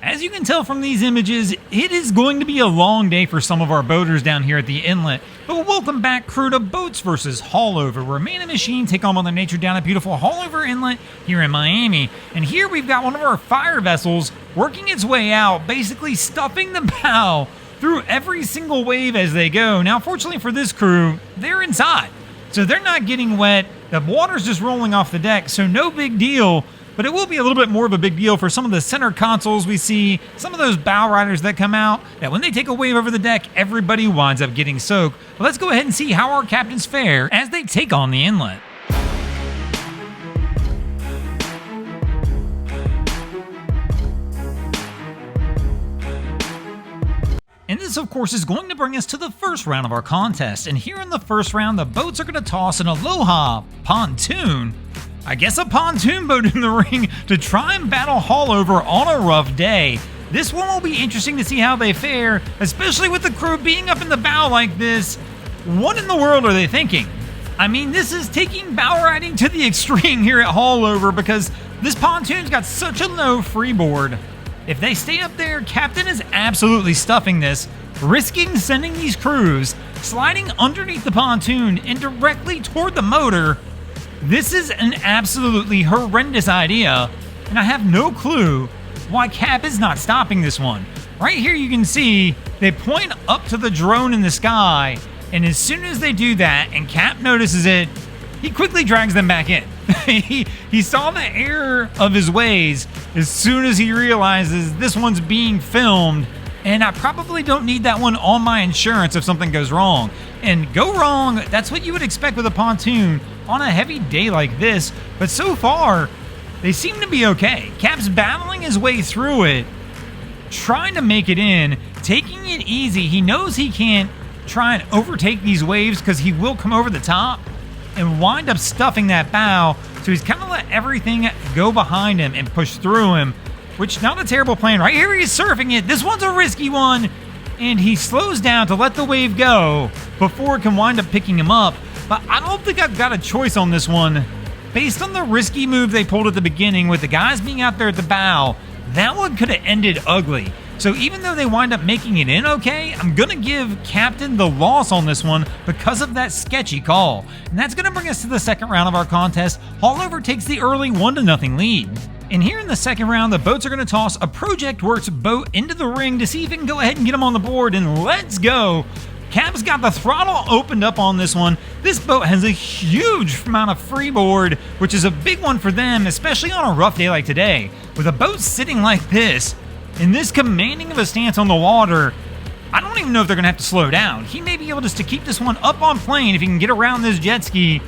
As you can tell from these images, it is going to be a long day for some of our boaters down here at the inlet. But welcome back, crew, to Boats vs. Haulover, where Man and Machine take on Mother Nature down at beautiful Haulover Inlet here in Miami. And here we've got one of our fire vessels working its way out, basically stuffing the bow through every single wave as they go. Now, fortunately for this crew, they're inside, so they're not getting wet. The water's just rolling off the deck, so no big deal. But it will be a little bit more of a big deal for some of the center consoles we see, some of those bow riders that come out, that when they take a wave over the deck, everybody winds up getting soaked. But let's go ahead and see how our captains fare as they take on the inlet. And this, of course, is going to bring us to the first round of our contest. And here in the first round, the boats are going to toss an Aloha Pontoon. I guess a pontoon boat in the ring to try and battle Haulover on a rough day. This one will be interesting to see how they fare, especially with the crew being up in the bow like this. What in the world are they thinking? I mean, this is taking bow riding to the extreme here at Haulover because this pontoon's got such a low freeboard. If they stay up there, Captain is absolutely stuffing this, risking sending these crews sliding underneath the pontoon and directly toward the motor. This is an absolutely horrendous idea, and I have no clue why Cap is not stopping this one. Right here you can see they point up to the drone in the sky, and as soon as they do that and Cap notices it, he quickly drags them back in. he saw the error of his ways as soon as he realizes this one's being filmed, and I probably don't need that one on my insurance if something goes wrong. And go wrong, that's what you would expect with a pontoon on a heavy day like this, but so far, they seem to be okay. Cap's battling his way through it, trying to make it in, taking it easy. He knows he can't try and overtake these waves because he will come over the top and wind up stuffing that bow, so he's kind of let everything go behind him and push through him, which not a terrible plan. Right here he's surfing it. This one's a risky one, and he slows down to let the wave go before it can wind up picking him up. But I don't think I've got a choice on this one. Based on the risky move they pulled at the beginning with the guys being out there at the bow, that one could have ended ugly. So even though they wind up making it in okay, I'm going to give Captain the loss on this one because of that sketchy call. And that's going to bring us to the second round of our contest. Haulover takes the early 1-0 lead. And here in the second round, the boats are going to toss a Project Works boat into the ring to see if it can go ahead and get them on the board, and let's go. Cap's got the throttle opened up on this one. This boat has a huge amount of freeboard, which is a big one for them, especially on a rough day like today. With a boat sitting like this, in this commanding of a stance on the water, I don't even know if they're going to have to slow down. He may be able just to keep this one up on plane if he can get around this jet ski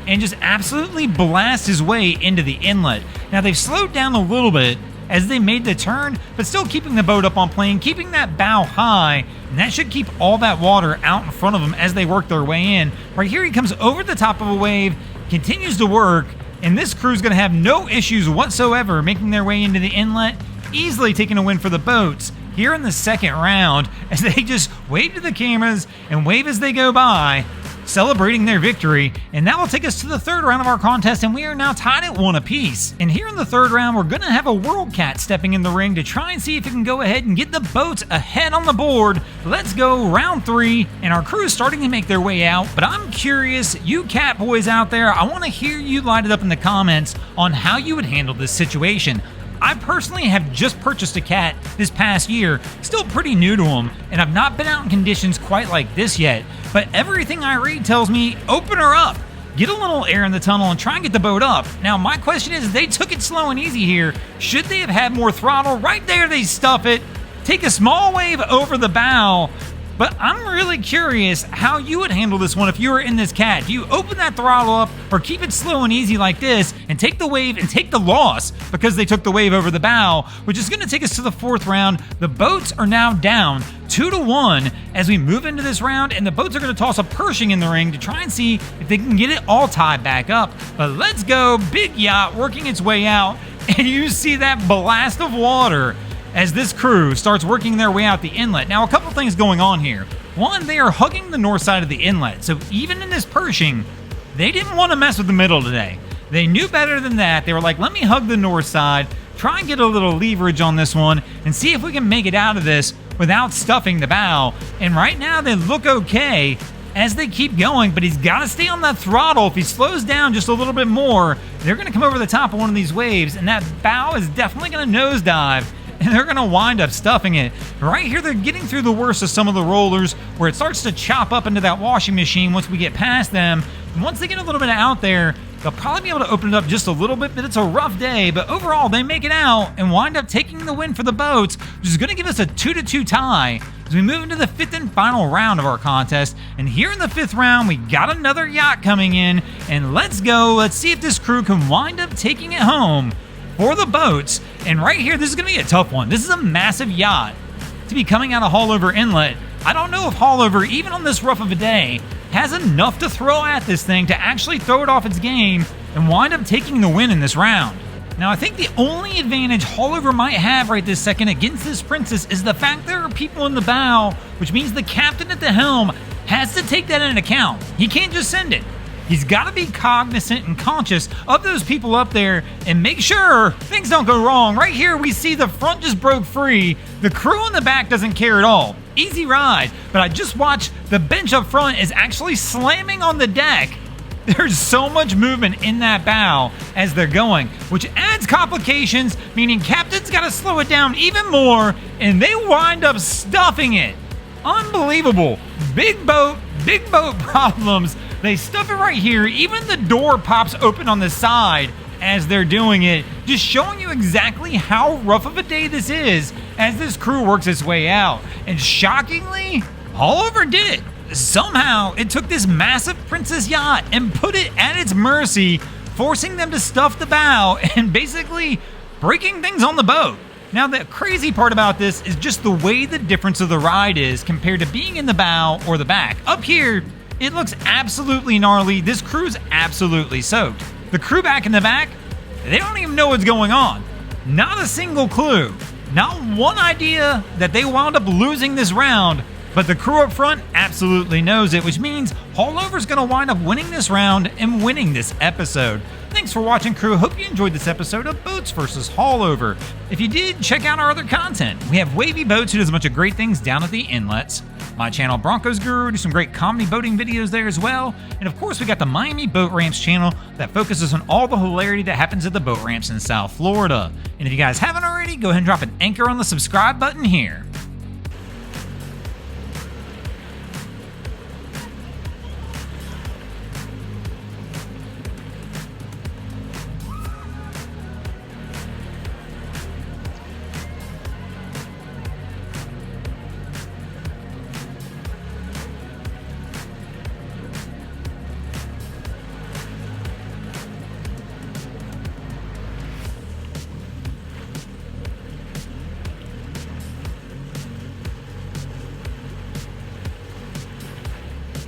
and just absolutely blast his way into the inlet. Now, they've slowed down a little bit as they made the turn, but still keeping the boat up on plane, keeping that bow high, and that should keep all that water out in front of them as they work their way in. Right here he comes over the top of a wave, continues to work, and this crew's going to have no issues whatsoever making their way into the inlet, easily taking a win for the boats here in the second round as they just wave to the cameras and wave as they go by, celebrating their victory. And that will take us to the third round of our contest, and we are now tied at 1 apiece. And here in the third round, we're going to have a World Cat stepping in the ring to try and see if it can go ahead and get the boats ahead on the board. Let's go, round 3, and our crew is starting to make their way out. But I'm curious, you cat boys out there, I want to hear you light it up in the comments on how you would handle this situation. I personally have just purchased a cat this past year, still pretty new to them, and I've not been out in conditions quite like this yet, but everything I read tells me open her up, get a little air in the tunnel and try and get the boat up. Now my question is, they took it slow and easy here. Should they have had more throttle? Right there they stuff it, take a small wave over the bow. But I'm really curious how you would handle this one if you were in this cat. Do you open that throttle up or keep it slow and easy like this and take the wave and take the loss because they took the wave over the bow, which is going to take us to the fourth round. The boats are now down 2-1 as we move into this round, and the boats are going to toss a Pershing in the ring to try and see if they can get it all tied back up. But let's go. Big yacht working its way out, and you see that blast of water as this crew starts working their way out the inlet. Now, a couple things going on here. One, they are hugging the north side of the inlet, so even in this Pershing, they didn't want to mess with the middle today. They knew better than that. They were like, let me hug the north side, try and get a little leverage on this one and see if we can make it out of this without stuffing the bow. And right now they look okay as they keep going, but he's got to stay on that throttle. If he slows down just a little bit more, they're going to come over the top of one of these waves, and that bow is definitely going to nosedive, and they're going to wind up stuffing it. Right here, they're getting through the worst of some of the rollers, where it starts to chop up into that washing machine once we get past them. And once they get a little bit out there, they'll probably be able to open it up just a little bit, but it's a rough day. But overall, they make it out and wind up taking the win for the boats, which is going to give us a 2-2 tie as we move into the 5th and final round of our contest. And here in the 5th round, we got another yacht coming in, and let's go. Let's see if this crew can wind up taking it home for the boats. And right here, this is going to be a tough one. This is a massive yacht to be coming out of Haulover Inlet. I don't know if Haulover, even on this rough of a day, has enough to throw at this thing to actually throw it off its game and wind up taking the win in this round. Now, I think the only advantage Haulover might have right this second against this Princess is the fact there are people in the bow, which means the captain at the helm has to take that into account. He can't just send it. He's got to be cognizant and conscious of those people up there and make sure things don't go wrong. Right here, we see the front just broke free. The crew in the back doesn't care at all. Easy ride, but I just watched the bench up front is actually slamming on the deck. There's so much movement in that bow as they're going, which adds complications, meaning captain's got to slow it down even more, and they wind up stuffing it. Unbelievable. Big boat problems. They stuff it right here. Even the door pops open on the side as they're doing it, just showing you exactly how rough of a day this is as this crew works its way out. And shockingly, Haulover did it. Somehow, it took this massive Princess yacht and put it at its mercy, forcing them to stuff the bow and basically breaking things on the boat. Now, the crazy part about this is just the way the difference of the ride is compared to being in the bow or the back. Up here, it looks absolutely gnarly. This crew's absolutely soaked. The crew back in the back, they don't even know what's going on. Not a single clue. Not one idea that they wound up losing this round. But the crew up front absolutely knows it, which means Haulover's going to wind up winning this round and winning this episode. Thanks for watching, crew. Hope you enjoyed this episode of Boats vs. Haulover. If you did, check out our other content. We have Wavy Boats, who does a bunch of great things down at the inlets. My channel, Broncos Guru, do some great comedy boating videos there as well. And of course, we got the Miami Boat Ramps channel that focuses on all the hilarity that happens at the boat ramps in South Florida. And if you guys haven't already, go ahead and drop an anchor on the subscribe button here.